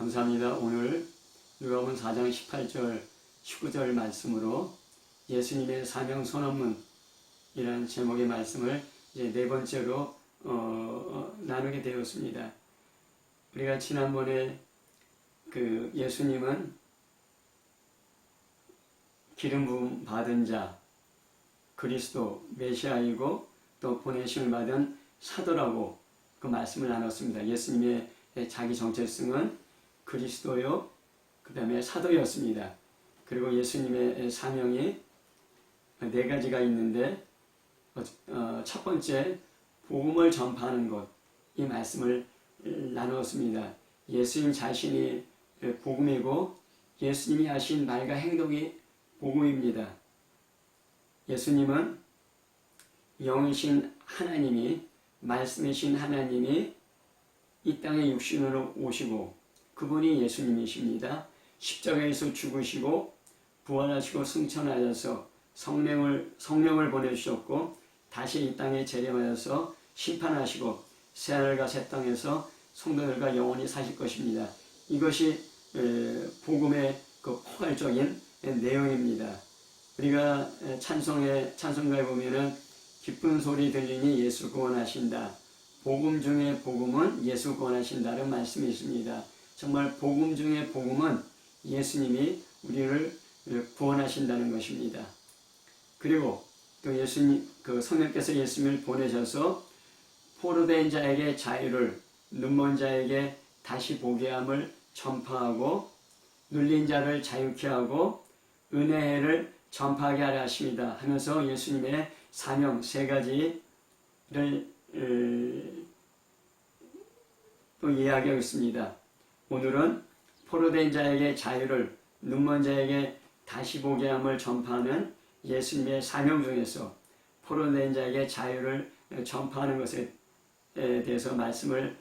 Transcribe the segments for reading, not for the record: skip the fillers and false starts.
감사합니다. 오늘 누가복음 4장 18절 19절 말씀으로 예수님의 사명 선언문이라는 제목의 말씀을 이제 네 번째로 나누게 되었습니다. 우리가 지난번에 예수님은 기름 부음 받은 자, 그리스도 메시아이고 또 보내심을 받은 사도라고 그 말씀을 나눴습니다. 예수님의 자기 정체성은 그리스도요, 그 다음에 사도였습니다. 그리고 예수님의 사명이 네 가지가 있는데 첫 번째 복음을 전파하는 것, 이 말씀을 나누었습니다. 예수님 자신이 복음이고 예수님이 하신 말과 행동이 복음입니다. 예수님은 영이신 하나님이, 말씀이신 하나님이 이 땅에 육신으로 오시고 그분이 예수님이십니다. 십자가에서 죽으시고 부활하시고 승천하셔서 성령을 보내주셨고 다시 이 땅에 재림하여서 심판하시고 새하늘과 새 땅에서 성도들과 영원히 사실 것입니다. 이것이 복음의 그 포괄적인 내용입니다. 우리가 찬송가에 보면은 기쁜 소리 들리니 예수 구원하신다. 복음 중에 복음은 예수 구원하신다는 말씀이 있습니다. 정말 복음 중에 복음은 예수님이 우리를 구원하신다는 것입니다. 그리고 또 성령께서 예수님을 보내셔서 포로된 자에게 자유를, 눈먼 자에게 다시 보게 함을 전파하고 눌린 자를 자유케 하고 은혜를 전파하게 하려 하십니다 하면서 예수님의 사명 세 가지를 또 이야기하고 있습니다. 오늘은 포로된 자에게 자유를, 눈먼 자에게 다시 보게 함을 전파하는 예수님의 사명 중에서 포로된 자에게 자유를 전파하는 것에 대해서 말씀을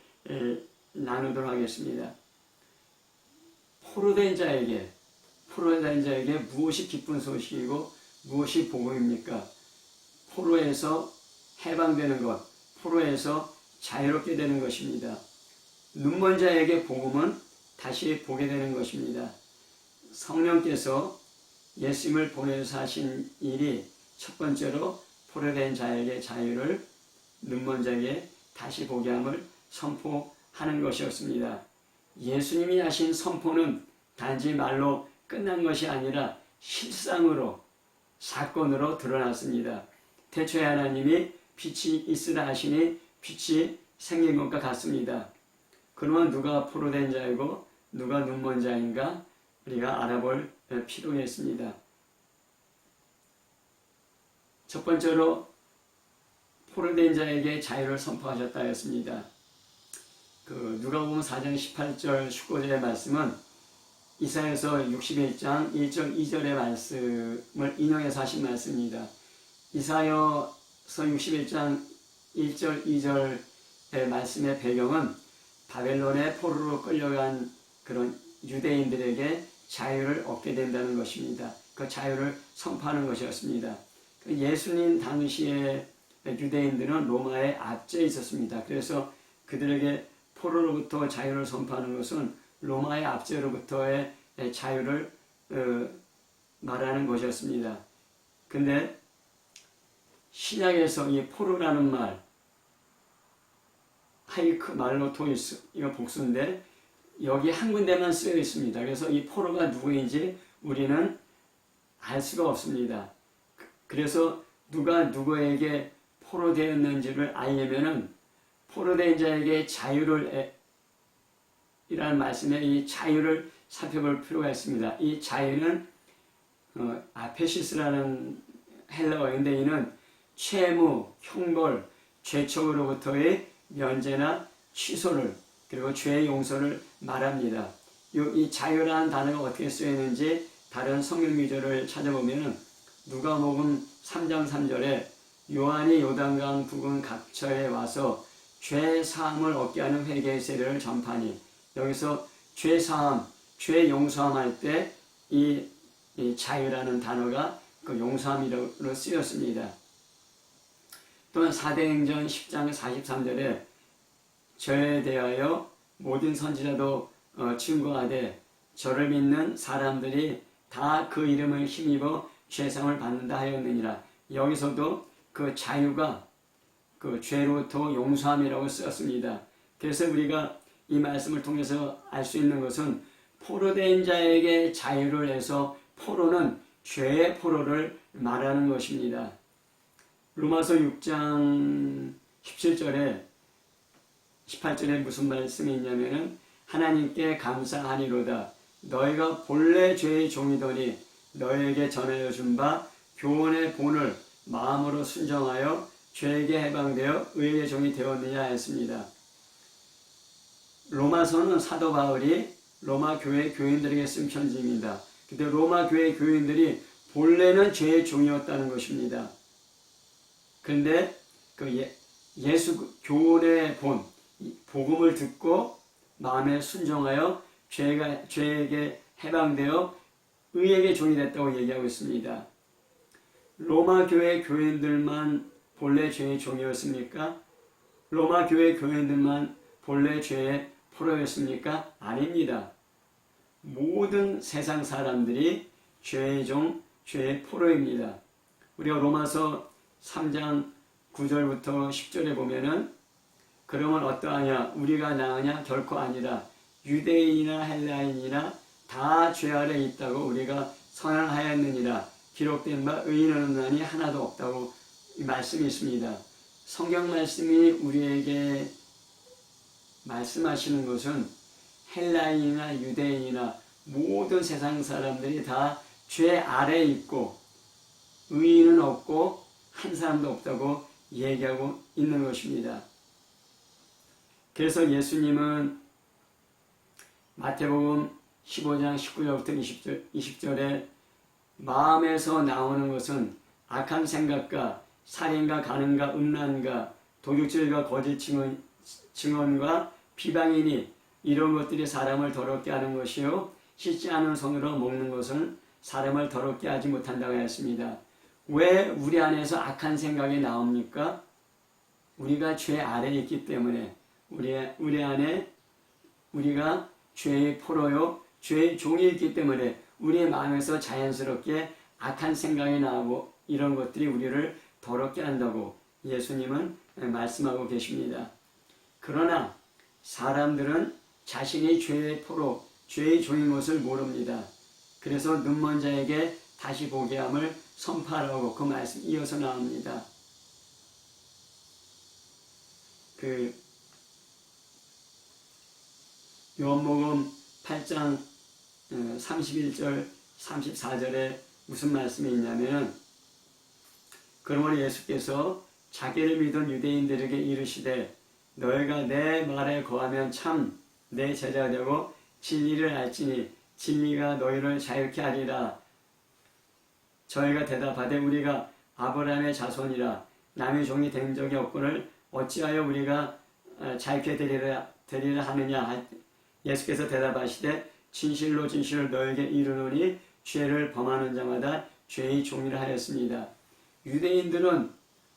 나누도록 하겠습니다. 포로된 자에게 무엇이 기쁜 소식이고 무엇이 복음입니까? 포로에서 해방되는 것, 포로에서 자유롭게 되는 것입니다. 눈먼 자에게 복음은 다시 보게 되는 것입니다. 성령께서 예수님을 보내서 하신 일이 첫 번째로 포로된 자에게 자유를, 눈먼 자에게 다시 보게 함을 선포하는 것이었습니다. 예수님이 하신 선포는 단지 말로 끝난 것이 아니라 실상으로, 사건으로 드러났습니다. 태초에 하나님이 빛이 있으라 하시니 빛이 생긴 것과 같습니다. 그러면 누가 포로된 자이고 누가 눈먼 자인가 우리가 알아볼 필요가 있습니다. 첫 번째로 포로된 자에게 자유를 선포하셨다 했습니다. 누가복음 4장 18절 19절의 말씀은 이사야서 61장 1절 2절의 말씀을 인용해서 하신 말씀입니다. 이사야서 61장 1절 2절의 말씀의 배경은 바벨론의 포로로 끌려간 그런 유대인들에게 자유를 얻게 된다는 것입니다. 그 자유를 선포하는 것이었습니다. 예수님 당시에 유대인들은 로마에 압제해 있었습니다. 그래서 그들에게 포로로부터 자유를 선포하는 것은 로마의 압제로부터의 자유를 말하는 것이었습니다. 근데 신약에서 이 포로라는 말, 하이크 말로토이스, 이거 복수인데 여기 한 군데만 쓰여 있습니다. 그래서 이 포로가 누구인지 우리는 알 수가 없습니다. 그래서 누가 누구에게 포로되었는지를 알려면은 포로된 자에게 자유를 이라는 말씀에 이 자유를 살펴볼 필요가 있습니다. 이 자유는 아페시스라는 헬라어인데 이는 채무, 형벌, 죄척으로부터의 면제나 취소를 그리고 죄의 용서를 말합니다. 이 자유라는 단어가 어떻게 쓰여있는지 다른 성경 구절을 찾아보면 누가복음 3장 3절에 요한이 요단강 부근 각처에 와서 죄 사함을 얻게 하는 회개의 세례를 전파하니, 여기서 죄 사함, 죄 용서함 할 때 이 자유라는 단어가 그 용서함이라고 쓰였습니다. 또한 사도행전 10장 43절에 저에 대하여 모든 선지자도 증거하되 저를 믿는 사람들이 다 그 이름을 힘입어 죄상을 받는다 하였느니라. 여기서도 그 자유가 그 죄로부터 용서함이라고 쓰였습니다. 그래서 우리가 이 말씀을 통해서 알 수 있는 것은 포로된 자에게 자유를 해서 포로는 죄의 포로를 말하는 것입니다. 로마서 6장 17절에 18절에 무슨 말씀이 있냐면은 하나님께 감사하니로다. 너희가 본래 죄의 종이더니 너희에게 전하여 준 바 교훈의 본을 마음으로 순정하여 죄에게 해방되어 의의 종이 되었느냐 했습니다. 로마서는 사도 바울이 로마 교회 교인들에게 쓴 편지입니다. 근데 로마 교회 교인들이 본래는 죄의 종이었다는 것입니다. 그런데 그 예수 교훈의 본, 복음을 듣고 마음에 순종하여 죄에게 해방되어 의에게 종이 됐다고 얘기하고 있습니다. 로마 교회 교인들만 본래 죄의 종이었습니까? 로마 교회 교인들만 본래 죄의 포로였습니까? 아닙니다. 모든 세상 사람들이 죄의 종, 죄의 포로입니다. 우리가 로마서 3장 9절부터 10절에 보면은 그러면 어떠하냐? 우리가 나으냐? 결코 아니라 유대인이나 헬라인이나 다 죄 아래 있다고 우리가 선언하였느니라. 기록된 바 의인은 없나니 하나도 없다고 이 말씀이 있습니다. 성경 말씀이 우리에게 말씀하시는 것은 헬라인이나 유대인이나 모든 세상 사람들이 다 죄 아래 있고 의인은 없고 한 사람도 없다고 얘기하고 있는 것입니다. 그래서 예수님은 마태복음 15장 19절부터 20절에 마음에서 나오는 것은 악한 생각과 살인과 간음과 음란과 도둑질과 거짓 증언과 비방이니 이런 것들이 사람을 더럽게 하는 것이요 씻지 않은 손으로 먹는 것은 사람을 더럽게 하지 못한다고 했습니다. 왜 우리 안에서 악한 생각이 나옵니까? 우리가 죄 아래에 있기 때문에 우리 안에 우리가 죄의 포로요 죄의 종이 있기 때문에 우리의 마음에서 자연스럽게 악한 생각이 나오고 이런 것들이 우리를 더럽게 한다고 예수님은 말씀하고 계십니다. 그러나 사람들은 자신이 죄의 포로, 죄의 종인 것을 모릅니다. 그래서 눈먼 자에게 다시 보게 함을 선포하라고 그 말씀 이어서 나옵니다. 요한복음 8장 31절 34절에 무슨 말씀이 있냐면 그러므로 예수께서 자기를 믿은 유대인들에게 이르시되 너희가 내 말에 거하면 참 내 제자가 되고 진리를 알지니 진리가 너희를 자유케 하리라. 저희가 대답하되 우리가 아브라함의 자손이라 남의 종이 된 적이 없거늘 어찌하여 우리가 자유케 되리라 하느냐. 예수께서 대답하시되 진실로 진실로 너에게 이르노니 죄를 범하는 자마다 죄의 종이라 하였습니다. 유대인들은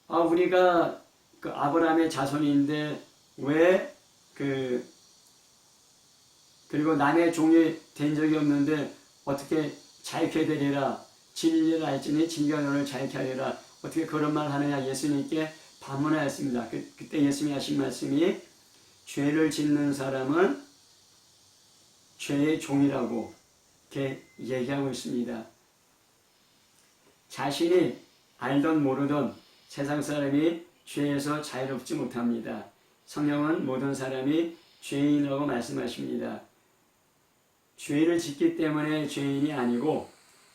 우리가 그 아브라함의 자손인데 왜 그리고 남의 종이 된 적이 없는데 어떻게 자유케 되리라. 진리를 알지니 진리가 너를 자유케 하리라. 어떻게 그런 말 하느냐 예수님께 반문하였습니다. 그때 예수님이 하신 말씀이 죄를 짓는 사람은 죄의 종이라고 이렇게 얘기하고 있습니다. 자신이 알던 모르던 세상 사람이 죄에서 자유롭지 못합니다. 성령은 모든 사람이 죄인이라고 말씀하십니다. 죄를 짓기 때문에 죄인이 아니고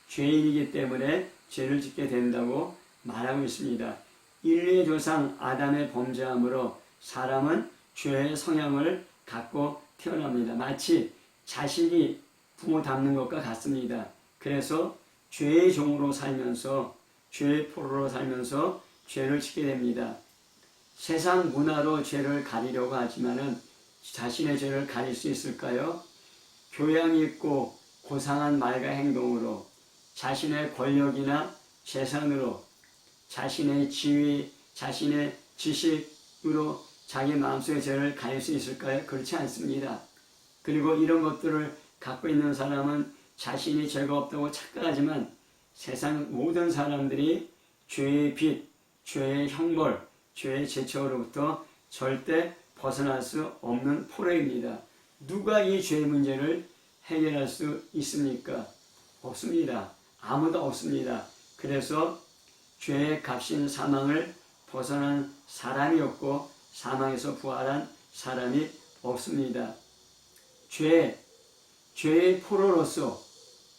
죄인이기 때문에 죄를 짓게 된다고 말하고 있습니다. 인류의 조상 아담의 범죄함으로 사람은 죄의 성향을 갖고 태어납니다. 마치 자식이 부모 닮는 것과 같습니다. 그래서 죄의 종으로 살면서 죄의 포로로 살면서 죄를 짓게 됩니다. 세상 문화로 죄를 가리려고 하지만은 자신의 죄를 가릴 수 있을까요? 교양 있고 고상한 말과 행동으로 자신의 권력이나 재산으로 자신의 지위, 자신의 지식으로 자기 마음속의 죄를 가릴 수 있을까요? 그렇지 않습니다. 그리고 이런 것들을 갖고 있는 사람은 자신이 죄가 없다고 착각하지만 세상 모든 사람들이 죄의 빚, 죄의 형벌, 죄의 제처로부터 절대 벗어날 수 없는 포로입니다. 누가 이 죄의 문제를 해결할 수 있습니까? 없습니다. 아무도 없습니다. 그래서 죄의 값인 사망을 벗어난 사람이 없고 사망에서 부활한 사람이 없습니다. 죄의 포로로서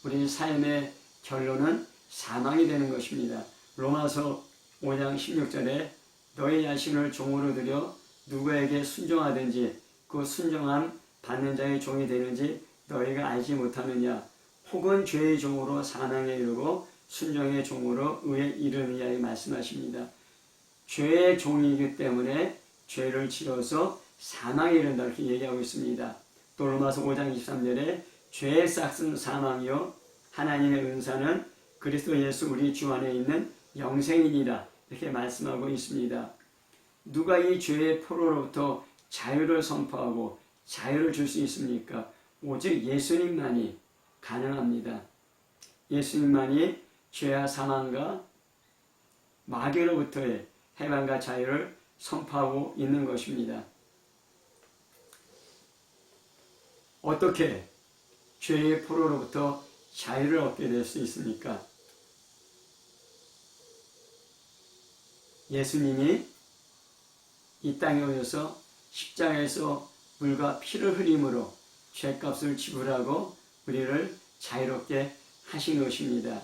우리 삶의 결론은 사망이 되는 것입니다. 로마서 5장 16절에 너희 자신을 종으로 들여 누구에게 순종하든지 그 순종함 받는 자의 종이 되는지 너희가 알지 못하느냐. 혹은 죄의 종으로 사망에 이르고 순종의 종으로 의에 이르느냐에 말씀하십니다. 죄의 종이기 때문에 죄를 지어서 사망에 이른다 이렇게 얘기하고 있습니다. 또 로마서 5장 23절에 죄의 싹은 사망이요 하나님의 은사는 그리스도 예수 우리 주 안에 있는 영생이니라 이렇게 말씀하고 있습니다. 누가 이 죄의 포로로부터 자유를 선포하고 자유를 줄 수 있습니까? 오직 예수님만이 가능합니다. 예수님만이 죄와 사망과 마귀로부터의 해방과 자유를 선포하고 있는 것입니다. 어떻게 죄의 포로로부터 자유를 얻게 될 수 있습니까? 예수님이 이 땅에 오셔서 십자가에서 물과 피를 흘림으로 죄값을 지불하고 우리를 자유롭게 하신 것입니다.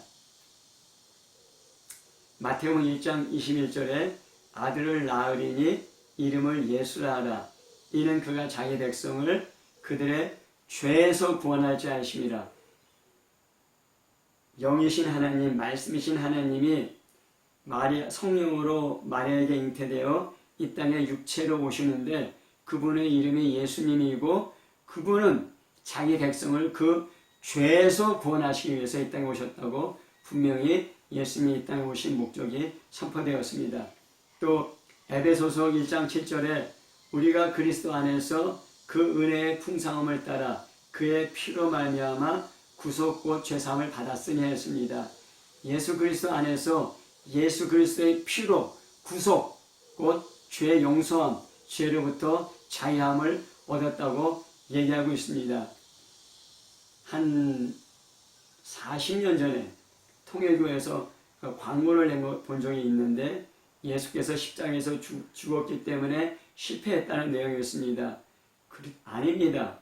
마태복음 1장 21절에 아들을 낳으리니 이름을 예수라 하라. 이는 그가 자기 백성을 그들의 죄에서 구원할지 아심이라. 영이신 하나님, 말씀이신 하나님이 성령으로 마리아에게 잉태되어 이 땅에 육체로 오시는데 그분의 이름이 예수님이고 그분은 자기 백성을 그 죄에서 구원하시기 위해서 이 땅에 오셨다고 분명히 예수님이 이 땅에 오신 목적이 선포되었습니다. 또 에베소서 1장 7절에 우리가 그리스도 안에서 그 은혜의 풍성함을 따라 그의 피로 말미암아 구속 곧 죄사함을 받았으니 했습니다. 예수 그리스도 안에서 예수 그리스도의 피로 구속 곧 죄 용서함, 죄로부터 자유함을 얻었다고 얘기하고 있습니다. 한 40년 전에 통일교에서 광고를 본 적이 있는데 예수께서 십자가에서 죽었기 때문에 실패했다는 내용이었습니다. 아닙니다.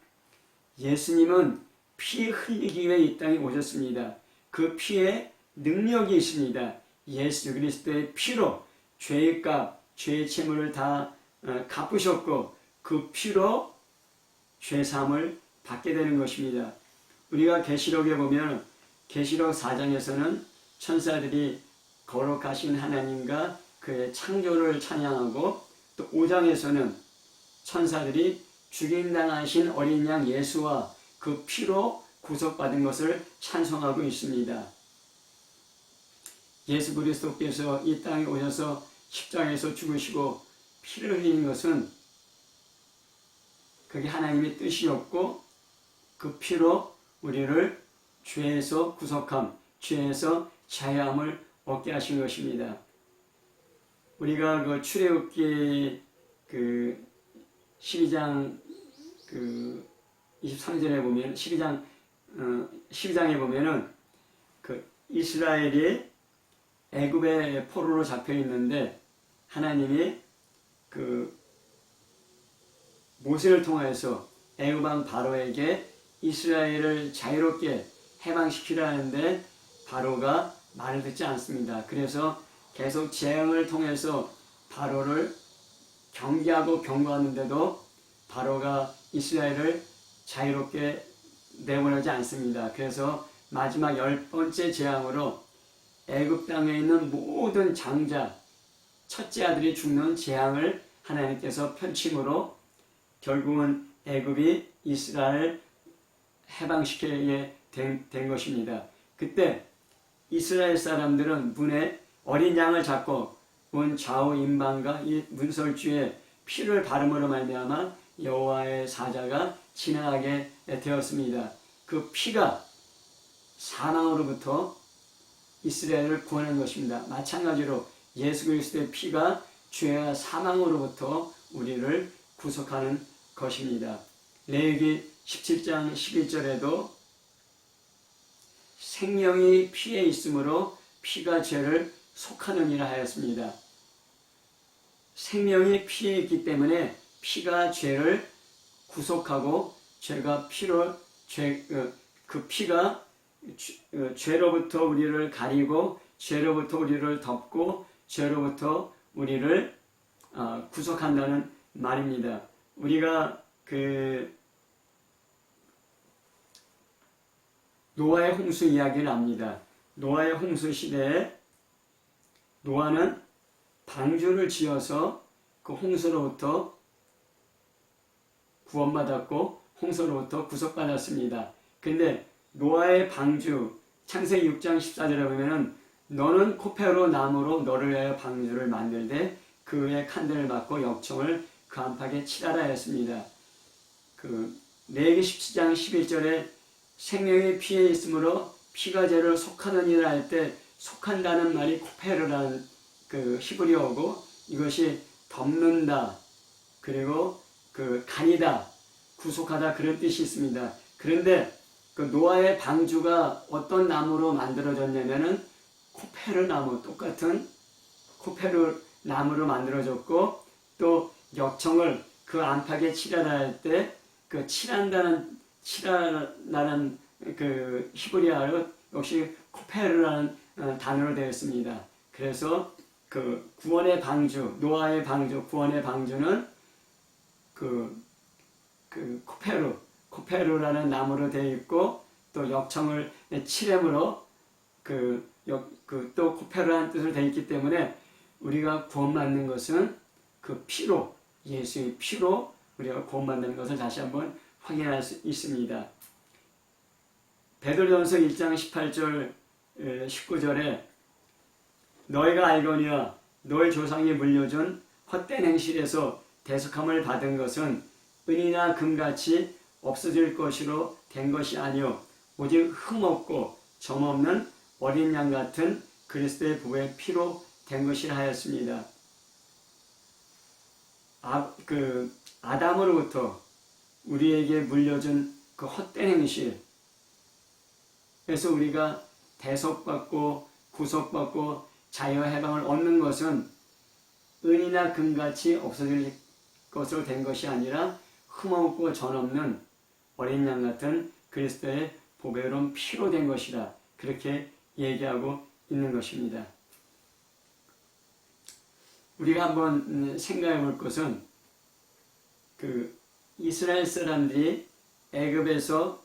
예수님은 피 흘리기 위해 이 땅에 오셨습니다. 그 피에 능력이 있습니다. 예수 그리스도의 피로 죄의 값, 죄의 채무를 다 갚으셨고 그 피로 죄사함을 받게 되는 것입니다. 우리가 계시록에 보면 계시록 4장에서는 천사들이 거룩하신 하나님과 그의 창조를 찬양하고 또 5장에서는 천사들이 죽임당하신 어린 양 예수와 그 피로 구속받은 것을 찬송하고 있습니다. 예수 그리스도께서 이 땅에 오셔서 십자가에서 죽으시고 피를 흘리는 것은 그게 하나님의 뜻이었고 그 피로 우리를 죄에서 구속함, 죄에서 자유함을 얻게 하신 것입니다. 우리가 그 출애굽기 12장 23절에 보면 12장에 보면은 그 이스라엘이 애굽의 포로로 잡혀 있는데 하나님이 그 모세를 통해서 애굽 왕 바로에게 이스라엘을 자유롭게 해방시키려 하는데 바로가 말을 듣지 않습니다. 그래서 계속 재앙을 통해서 바로를 경계하고 경고하는데도 바로가 이스라엘을 자유롭게 내보내지 않습니다. 그래서 마지막 10번째 재앙으로 애굽 땅에 있는 모든 장자, 첫째 아들이 죽는 재앙을 하나님께서 펼침으로 결국은 애굽이 이스라엘 해방시키게 된 것입니다. 그때 이스라엘 사람들은 문에 어린 양을 잡고 문 좌우 임방과 이 문설주에 피를 바름으로 말미암아 여호와의 사자가 지나가게 되었습니다. 그 피가 사망으로부터 이스라엘을 구원한 것입니다. 마찬가지로 예수 그리스도의 피가 죄와 사망으로부터 우리를 구속하는 것입니다. 레위기 17장 11절에도 생명이 피에 있으므로 피가 죄를 속하느니라 하였습니다. 생명이 피에 있기 때문에 피가 죄를 구속하고 죄가 피로 그 피가 죄로부터 우리를 가리고 죄로부터 우리를 덮고 죄로부터 우리를 구속한다는 말입니다. 우리가 노아의 홍수 이야기를 압니다. 노아의 홍수 시대에 노아는 방주를 지어서 그 홍수로부터 구원받았고 홍수로부터 구속받았습니다. 근데 노아의 방주 창세기 6장 14절에 보면은 너는 코페로 나무로 너를 위하여 방주를 만들되 그 위에 칸들을 막고 역청을 그 안팎에 칠하라 했습니다. 레위기 17장 11절에 생명이 피에 있으므로 피가 죄를 속하느니라 할 때 속한다는 말이 코페르라는 히브리어고 이것이 덮는다 그리고 간이다 구속하다 그런 뜻이 있습니다. 그런데 노아의 방주가 어떤 나무로 만들어졌냐면은 코페르 나무 똑같은 코페르 나무로 만들어졌고 또 역청을 그 안팎에 칠하라 할 때 칠한다는 히브리어로 역시 코페르라는 단어로 되어 있습니다. 그래서 구원의 방주, 노아의 방주, 구원의 방주는 코페르라는 나무로 되어 있고 또 역청을 칠함으로 또 코페르라는 뜻으로 되어 있기 때문에 우리가 구원받는 것은 그 피로 예수의 피로 우리가 구원받는 것을 다시 한번 확인할 수 있습니다. 베드로전서 1장 18절 19절에 너희가 알거니와 너희 조상이 물려준 헛된 행실에서 대속함을 받은 것은 은이나 금같이 없어질 것으로 된 것이 아니요 오직 흠없고 점없는 어린 양 같은 그리스도의 부의 피로 된 것이라 하였습니다. 아담으로부터 우리에게 물려준 그 헛된 행실 그래서 우리가 대속받고 구속받고 자유해방을 얻는 것은 은이나 금같이 없어질 것으로 된 것이 아니라 흠없고 전없는 어린 양 같은 그리스도의 보배로운 피로 된 것이라 그렇게 얘기하고 있는 것입니다. 우리가 한번 생각해 볼 것은 이스라엘 사람들이 애굽에서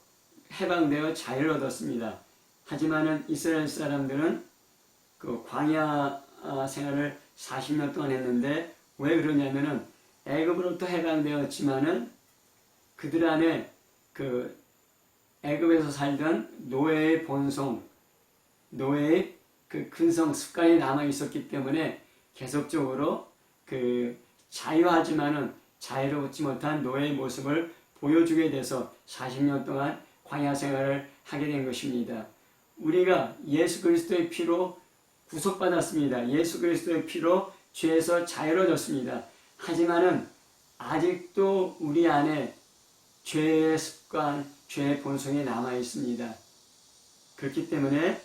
해방되어 자유를 얻었습니다. 하지만은 이스라엘 사람들은 광야 생활을 40년 동안 했는데 왜 그러냐면은 애굽으로부터 해방되었지만은 그들 안에 애굽에서 살던 노예의 본성, 노예의 근성 습관이 남아 있었기 때문에 계속적으로 자유하지만은 자유롭지 못한 노예의 모습을 보여주게 돼서 40년 동안 광야 생활을 하게 된 것입니다. 우리가 예수 그리스도의 피로 구속받았습니다. 예수 그리스도의 피로 죄에서 자유로워졌습니다. 하지만은 아직도 우리 안에 죄의 습관, 죄의 본성이 남아 있습니다. 그렇기 때문에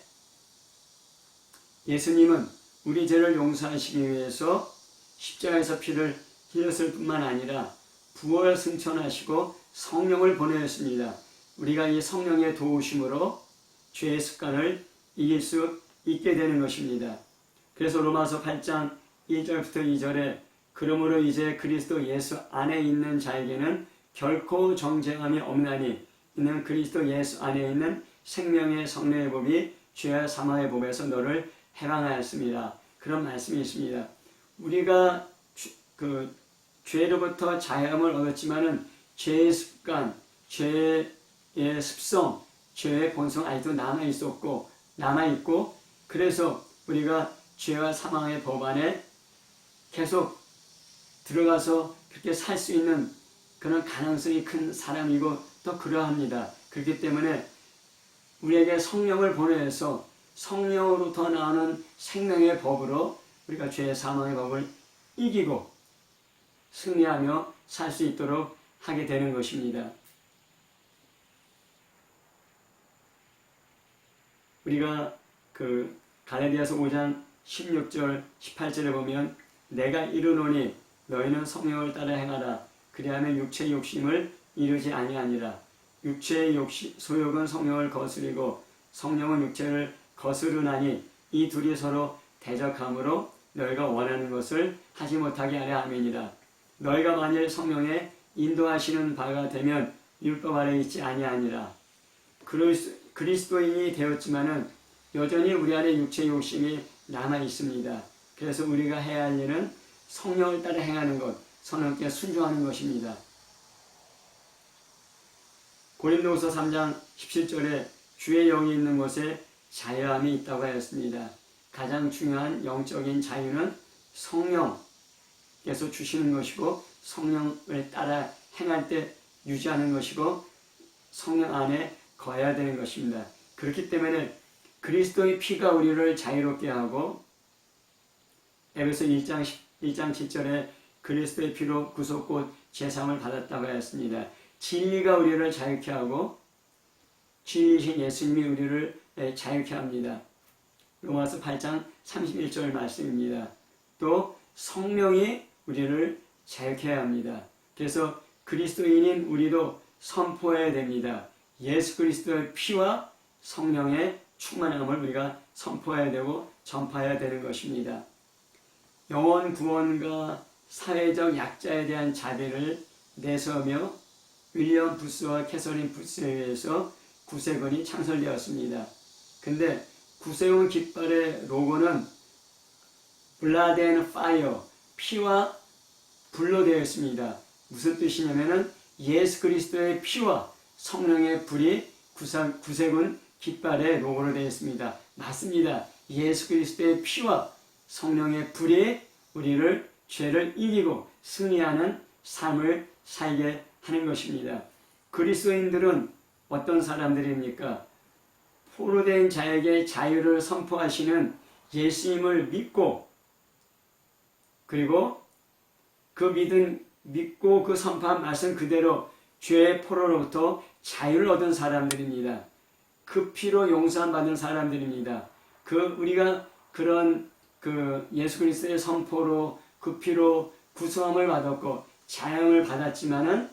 예수님은 우리 죄를 용서하시기 위해서 십자가에서 피를 흘렸을 뿐만 아니라 부활 승천하시고 성령을 보내셨습니다. 우리가 이 성령의 도우심으로 죄의 습관을 이길 수 있게 되는 것입니다. 그래서 로마서 8장 1절부터 2절에 그러므로 이제 그리스도 예수 안에 있는 자에게는 결코 정죄함이 없나니 이는 그리스도 예수 안에 있는 생명의 성령의 법이 죄와 사망의 법에서 너를 해방하였습니다. 그런 말씀이 있습니다. 우리가 죄로부터 자유함을 얻었지만은 죄의 습관, 죄의 습성, 죄의 본성 아직도 남아있고 그래서 우리가 죄와 사망의 법 안에 계속 들어가서 그렇게 살 수 있는 그런 가능성이 큰 사람이고 또 그러합니다. 그렇기 때문에 우리에게 성령을 보내서 성령으로부터 나오는 생명의 법으로 우리가 죄의 사망의 법을 이기고 승리하며 살 수 있도록 하게 되는 것입니다. 우리가 그 갈라디아서 5장 16절 18절에 보면 내가 이르노니 너희는 성령을 따라 행하라 그리하면 육체의 욕심을 이루지 아니하니라. 육체의 소욕은 성령을 거스리고 성령은 육체를 거스르나니 이 둘이 서로 대적함으로 너희가 원하는 것을 하지 못하게 하려 함이니라. 너희가 만일 성령의 인도하시는 바가 되면 율법 아래 있지 아니하니라. 그리스도인이 되었지만은 여전히 우리 안에 육체의 욕심이 남아 있습니다. 그래서 우리가 해야 할 일은 성령을 따라 행하는 것, 성령께 순종하는 것입니다. 고린도후서 3장 17절에 주의 영이 있는 곳에 자유함이 있다고 하였습니다. 가장 중요한 영적인 자유는 성령께서 주시는 것이고 성령을 따라 행할 때 유지하는 것이고 성령 안에 거해야 되는 것입니다. 그렇기 때문에 그리스도의 피가 우리를 자유롭게 하고 에베소 1장 7절에 그리스도의 피로 구속곧 제사함을 받았다고 하였습니다. 진리가 우리를 자유케 하고 진리이신 예수님이 우리를 자유케 합니다. 로마서 8장 31절 말씀입니다. 또 성령이 우리를 자유케 해야 합니다. 그래서 그리스도인인 우리도 선포해야 됩니다. 예수 그리스도의 피와 성령의 충만함을 우리가 선포해야 되고 전파해야 되는 것입니다. 영혼 구원과 사회적 약자에 대한 자비를 내세우며 윌리엄 부스와 캐서린 부스에 의해서 구세군이 창설되었습니다. 근데 구세군 깃발의 로고는 Blood and Fire, 피와 불로 되어 있습니다. 무슨 뜻이냐면은 예수 그리스도의 피와 성령의 불이 구세군 깃발의 로고로 되어 있습니다. 맞습니다. 예수 그리스도의 피와 성령의 불이 우리를 죄를 이기고 승리하는 삶을 살게 하는 것입니다. 그리스도인들은 어떤 사람들입니까? 포로된 자에게 자유를 선포하시는 예수님을 믿고 그리고 그 믿고 그 선포한 말씀 그대로 죄의 포로로부터 자유를 얻은 사람들입니다. 그 피로 용서함 받은 사람들입니다. 우리가 그런 예수 그리스도의 선포로 그 피로 구속함을 받았고 자영을 받았지만은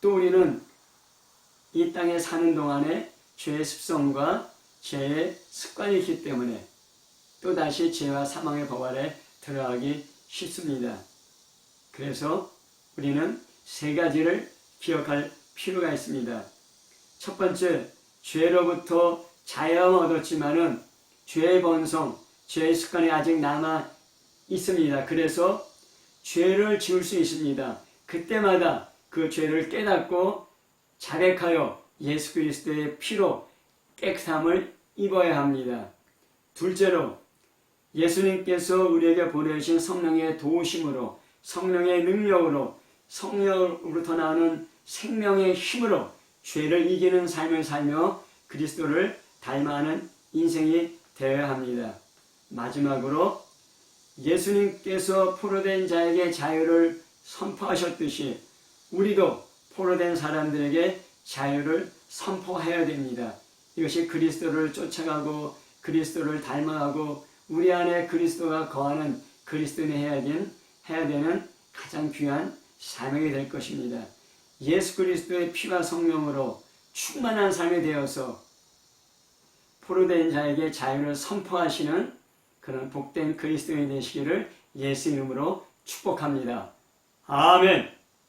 또 우리는 이 땅에 사는 동안에 죄의 습성과 죄의 습관이 있기 때문에 또다시 죄와 사망의 법 아래 들어가기 쉽습니다. 그래서 우리는 세 가지를 기억할 필요가 있습니다. 첫 번째, 죄로부터 자유함을 얻었지만은 죄의 본성, 죄의 습관이 아직 남아 있습니다. 그래서 죄를 지을 수 있습니다. 그때마다 그 죄를 깨닫고 자백하여 예수 그리스도의 피로 깨끗함을 입어야 합니다. 둘째로 예수님께서 우리에게 보내주신 성령의 도우심으로 성령의 능력으로 성령으로부터 나오는 생명의 힘으로 죄를 이기는 삶을 살며 그리스도를 닮아가는 인생이 되어야 합니다. 마지막으로 예수님께서 포로된 자에게 자유를 선포하셨듯이 우리도 포로된 사람들에게 자유를 선포해야 됩니다. 이것이 그리스도를 쫓아가고 그리스도를 닮아가고 우리 안에 그리스도가 거하는 그리스도인이 해야 되는 가장 귀한 사명이 될 것입니다. 예수 그리스도의 피와 성령으로 충만한 삶이 되어서 포로된 자에게 자유를 선포하시는 그런 복된 그리스도인이 되시기를 예수 이름으로 축복합니다. 아멘.